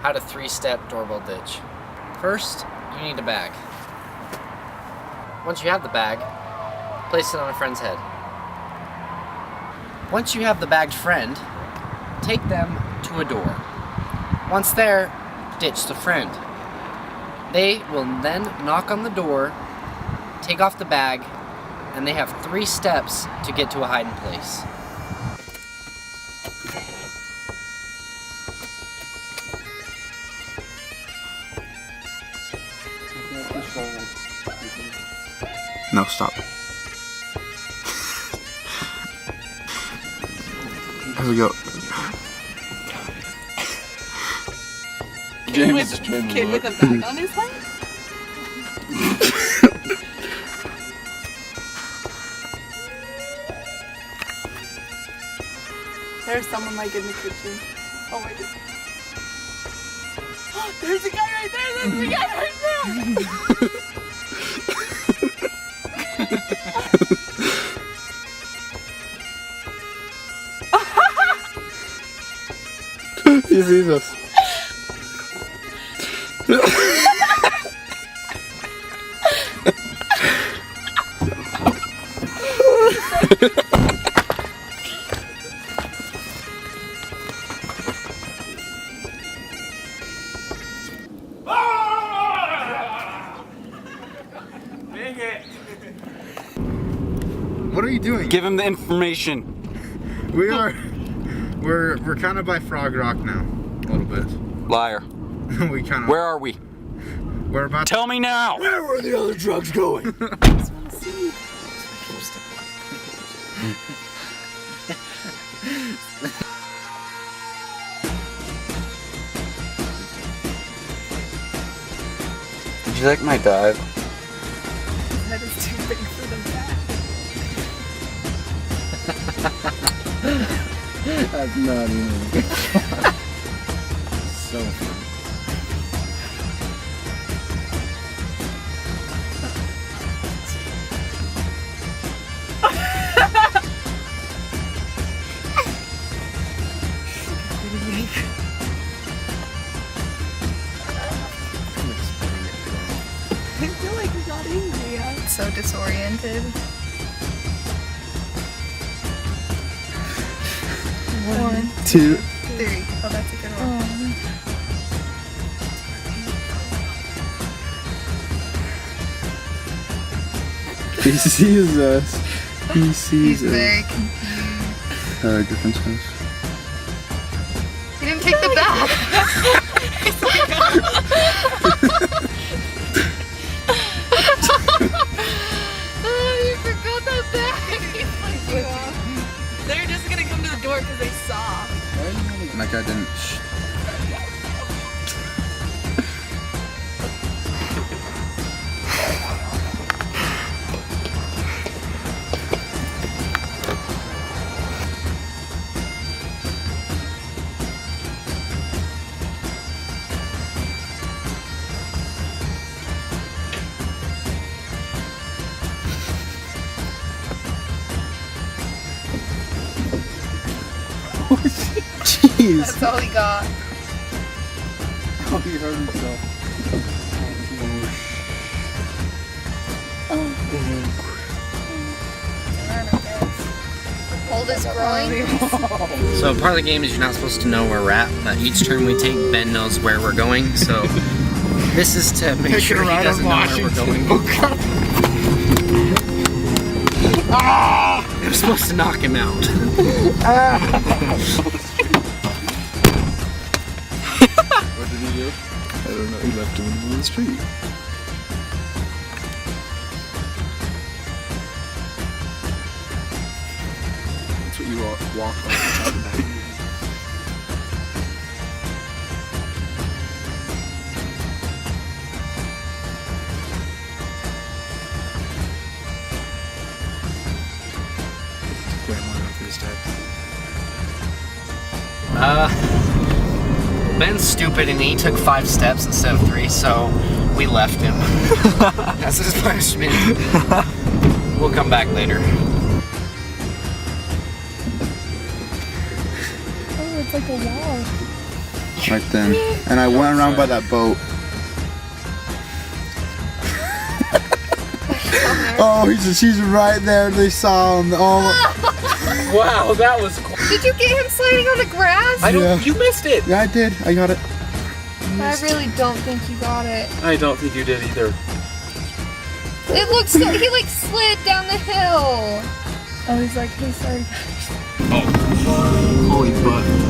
how to 3-step doorbell ditch. First, you need a bag. Once you have the bag, place it on a friend's head. Once you have the bagged friend, take them to a door. Once there, ditch the friend. They will then knock on the door, take off the bag, and they have 3 steps to get to a hiding place. No, stop. Here we go. James kid with a bag on his head? There's someone like in the kitchen. Oh my god. There's a guy right there! There's a guy right there! He sees us. What are you doing? Give him the information. We're kind of by Frog Rock now, a little bit. Liar. We kind of. Where are we? We're about. Tell me now. Where were the other drugs going? Did you like my dive? That is too big for the bag. That's not even good. So funny. I feel like we got angry. I'm so disoriented. 1, 2. 3. Oh, that's a good one. He sees us. He sees He's us. very confused. Different house. He didn't take the bag. Oh, you forgot that bag. They're just gonna come to the door because they saw. And that guy didn't. Jeez. That's all he got. Oh, he hurt himself. Cold is growing. So part of the game is you're not supposed to know where we're at, but each turn we take, Ben knows where we're going, so this is to make sure he doesn't know where we're going. I'm supposed to knock him out. What did he do? I don't know. He left him in the middle of the street. That's what you walk on the top of that. Way more than 3 steps. Ben's stupid and he took 5 steps instead of 3, so we left him. That's his punishment. We'll come back later. Oh, it's like a wall. Right then. And I went around by that boat. Oh, she's right there. They saw him. Oh. Wow, that was cool. Did you get him sliding on the grass? I don't. Yeah. You missed it. Yeah, I did. I got it. I really don't think you got it. I don't think you did either. It looks like he like slid down the hill. Oh, he's like, hey, sorry. Holy butt.